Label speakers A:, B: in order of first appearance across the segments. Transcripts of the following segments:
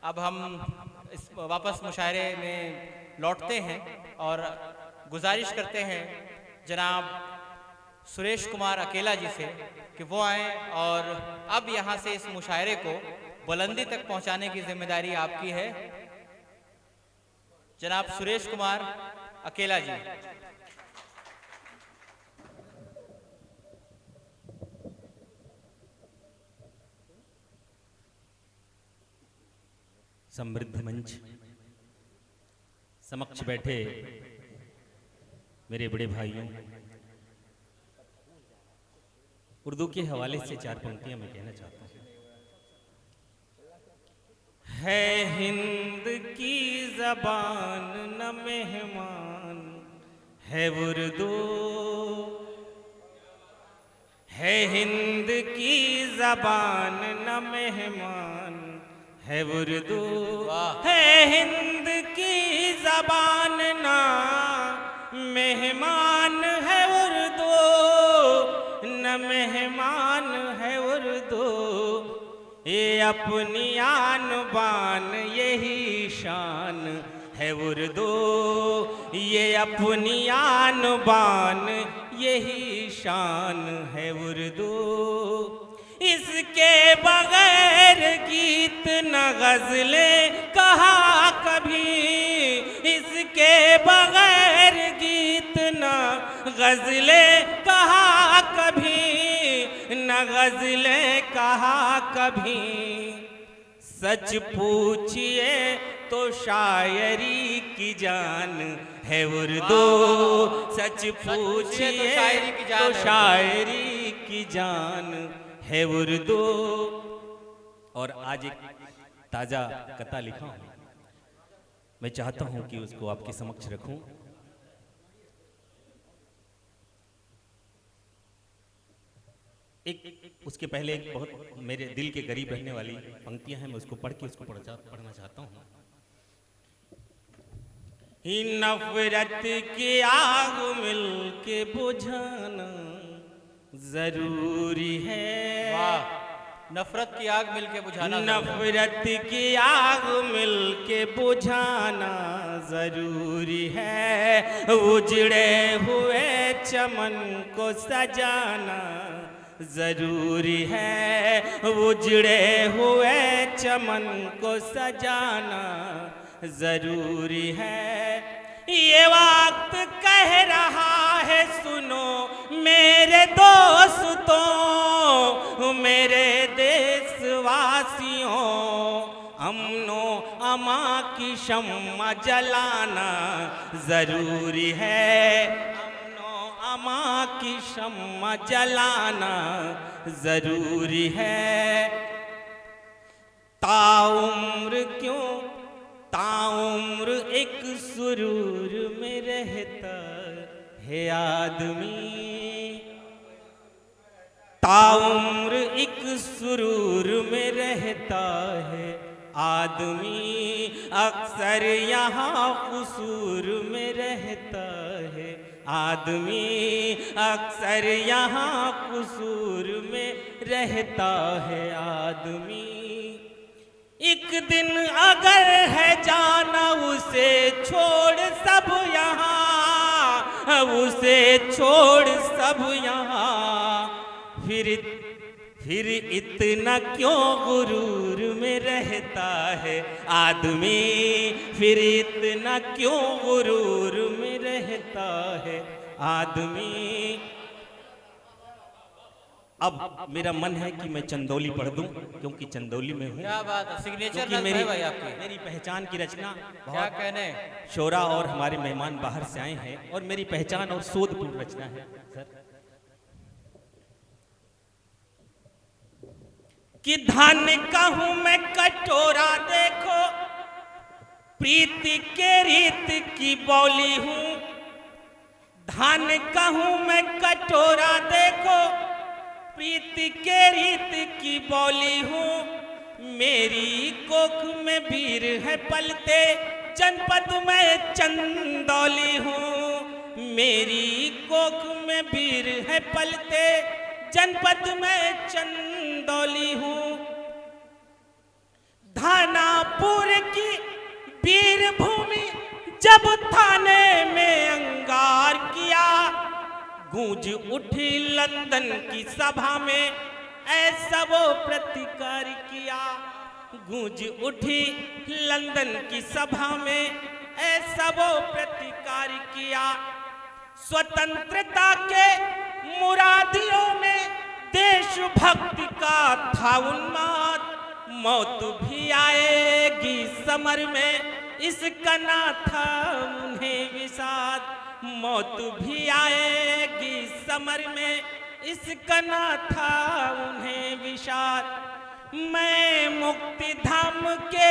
A: अब हम वापस मुशायरे में लौटते हैं और गुजारिश करते हैं जनाब सुरेश कुमार अकेला जी से कि वो आएँ और अब यहाँ से इस मुशायरे को बुलंदी तक पहुँचाने की जिम्मेदारी आपकी है। जनाब सुरेश कुमार अकेला जी।
B: समृद्ध मंच समक्ष बैठे मेरे बड़े भाइयों, उर्दू के हवाले से 4 पंक्तियां मैं कहना चाहता हूँ। है हिंद की जबान न मेहमान है उर्दू, है हिंद की जबान न मेहमान है उर्दू, है हिंद की जबान ना मेहमान है उर्दू, न मेहमान है उर्दू, ये अपनी आन बान यही शान है उर्दू, ये अपनी आन बान यही शान है उर्दू। इसके बगैर गीत न गज़लें कहा कभी, इसके बगैर गीत न गज़लें कहा कभी, न गज़लें कहा कभी। सच पूछिए तो शायरी की जान है उर्दू, सच पूछिए तो शायरी की जान है उर्दू। और आज एक ताज़ा कथा लिखा हूँ, मैं चाहता हूँ कि उसको आपके समक्ष रखूं। उसके पहले एक बहुत मेरे दिल के करीब रहने वाली पंक्तियां हैं, मैं उसको पढ़ के उसको पढ़ना चाहता हूँ। नफरत की आग मिल के बुझाना जरूरी है।
A: वाह, नफरत की आग मिलके बुझाना,
B: नफरत की आग मिलके बुझाना जरूरी है, उजड़े हुए चमन को सजाना जरूरी है, उजड़े हुए चमन को सजाना जरूरी है। ये वक्त कह रहा है सुनो मेरे दोस्तों, मेरे देशवासियों, अमनो अमा की शम्मा जलाना जरूरी है, अमनो अमा की शम्मा जलाना जरूरी है। ताउम्र क्यों ताउम्र एक सुरूर में रहता है आदमी, ताउम्र एक सुरूर में रहता है आदमी, अक्सर यहाँ कसूर में रहता है आदमी, अक्सर यहाँ कसूर में रहता है आदमी। एक दिन अगर है जाना उसे छोड़ सब यहाँ, उसे छोड़ सब यहाँ, फिर इतना क्यों गुरूर में रहता है आदमी, फिर इतना क्यों गुरूर में रहता है आदमी। अब मेरा मन है कि मैं चंदौली पढ़ दूं, क्योंकि चंदौली में हूँ।
A: क्या बात है, सिग्नेचर
B: क्योंकि
A: है भाई आपकी।
B: मेरी पहचान की रचना
A: क्या कहने।
B: शोरा और हमारे मेहमान बाहर से आए हैं और मेरी पहचान और शोधपूर्ण रचना है सर। कि धान कहूं मैं कटोरा देखो, प्रीति के रीत की बोली हूं, धान कहूं मैं कटोरा देखो, प्रीति के रीत की बोली हूँ, मेरी कोख में वीर है पलते, जनपद में चंदौली हूँ, मेरी कोख में वीर है पलते, जनपद में चंदौली हूँ।
C: खानापुर की वीर भूमि जब थाने में अंगार किया, गूंज उठी लंदन की सभा में ऐसा वो प्रतिकार किया। गूंज उठी लंदन की सभा में ऐसा वो प्रतिकार किया। स्वतंत्रता के मुरादियों में देशभक्ति का था उन्माद। मौत भी आएगी समर में इसका ना था उन्हें विषाद। मौत भी आएगी समर में इसका ना था उन्हें विषाद। मैं मुक्ति धाम के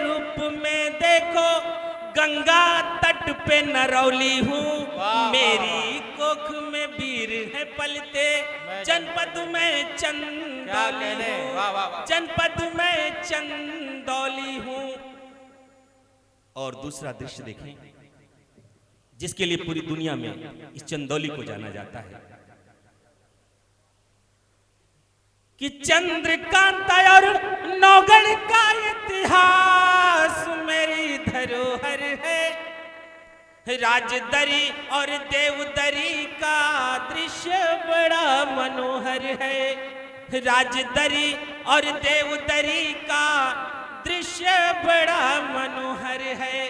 C: रूप में देखो गंगा तट पे नरौली हूँ। मेरी कोख में वीर है पलते, जनपद में चंदौली हूँ। जनपद में चंदौली हूँ।
B: और दूसरा दृश्य देखें जिसके लिए पूरी दुनिया में इस चंदौली को जाना जाता है
C: कि चंद्रकांता और नौगढ़ का इतिहास मेरी धरोहर है। राजदरी और देवदरी का दृश्य बड़ा मनोहर है। राजदरी और देवदरी का दृश्य बड़ा मनोहर है।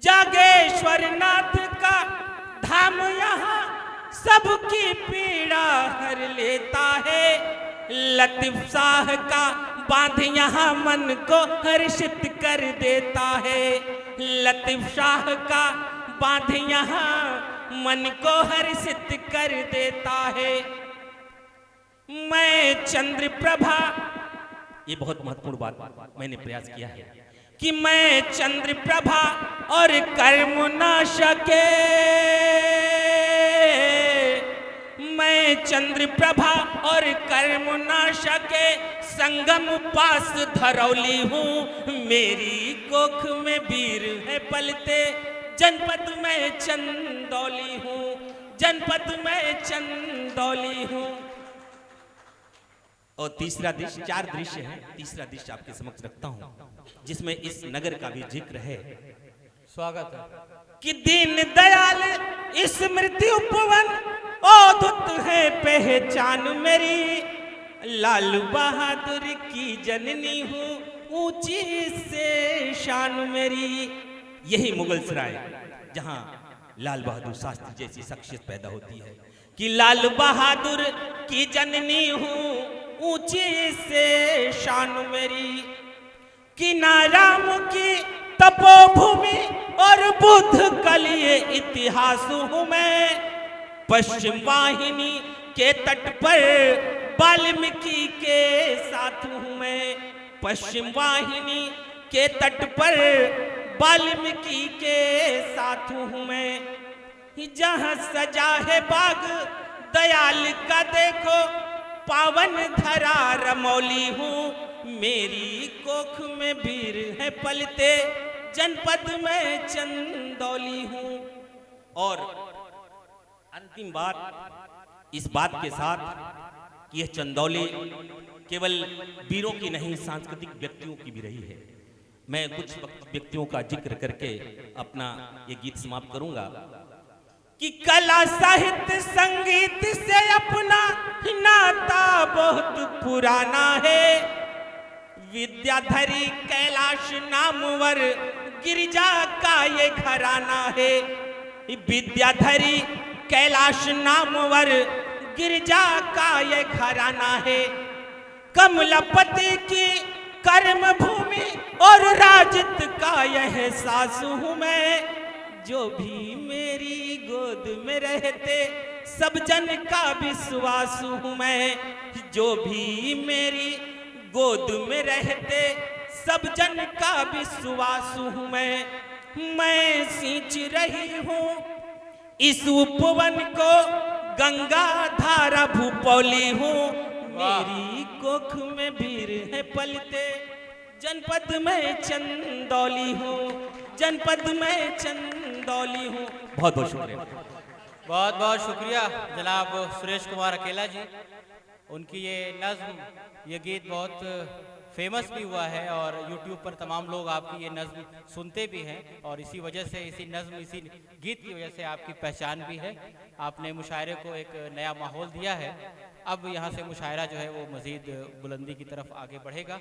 C: जागेश्वर नाथ का धाम यहाँ सबकी पीड़ा हर लेता है। लतीफ शाह का बांध यहाँ मन को हर्षित कर देता है। लतीफ शाह का बांध यहाँ मन को हर्षित कर देता है। मैं चंद्र प्रभा,
B: ये बहुत महत्वपूर्ण बात मैंने प्रयास किया है
C: कि मैं चंद्र प्रभा और कर्म नाशके, मैं चंद्र प्रभा और कर्म नाशके संगम पास धरौली हूँ। मेरी कोख में वीर है पलते, जनपद में चंदौली हूँ। जनपद में चंदौली हूँ।
B: और तीसरा दृश्य, 4 दृश्य हैं, तीसरा दृश्य आपके समक्ष रखता हूं जिसमें इस नगर का भी जिक्र है।
A: स्वागत है
C: कि दीन दयाल स्मृति उपवन अद्भुत है पहचान मेरी। लाल बहादुर की जननी हूँ ऊंची से शान मेरी।
B: यही मुगल सराय जहां लाल बहादुर शास्त्री जैसी शख्सियत पैदा होती है
C: कि लाल बहादुर की जननी हूँ ऊंची से शान मेरी। कि नाराम की तपोभूमि और बुद्ध का लिए इतिहास हूँ मैं। पश्चिम वाहिनी के तट पर वाल्मीकि के साथ हूँ मैं। पश्चिम वाहिनी के तट पर वाल्मीकि के साथ हूँ मैं। जहाँ सजा है बाग दयाल का देखो पावन धरा रमौली हूँ। मेरी कोख में वीर है पलते, जनपद में चंदौली हूँ।
B: और अंतिम बात इस बात के साथ कि यह चंदौली केवल वीरों की नहीं सांस्कृतिक व्यक्तियों की भी रही है। मैं कुछ व्यक्तियों का जिक्र करके अपना ये गीत समाप्त करूंगा
C: कि कला साहित्य संगीत से अपना नाता बहुत पुराना है। विद्याधरी कैलाश नामवर गिरिजा का ये घराना है। विद्याधरी कैलाश नामवर गिरिजा का ये घराना है। कमलापति की कर्म भूमि और राजत का यह सासू हूँ मैं। जो भी मेरी गोद में रहते सब जन का विश्वास हूँ मैं। जो भी मेरी गोद में रहते सब जन का विश्वास हूँ मैं सींच रही हूँ इस उपवन को गंगा धारा भूपौली हूँ। मेरी कोख में वीर है पलते, जनपद में चंदौली हूँ। जनपद में चंदौली हूँ।
B: बहुत बहुत शुक्रिया।
A: बहुत बहुत शुक्रिया जनाब सुरेश कुमार अकेला जी। उनकी ये नज़्म, ये गीत बहुत फेमस भी हुआ है और यूट्यूब पर तमाम लोग आपकी ये नज़्म सुनते भी हैं और इसी वजह से, इसी नज़्म, इसी गीत की वजह से आपकी पहचान भी है। आपने मुशायरे को एक नया माहौल दिया है। अब यहाँ से मुशायरा जो है वो मज़ीद बुलंदी की तरफ आगे बढ़ेगा।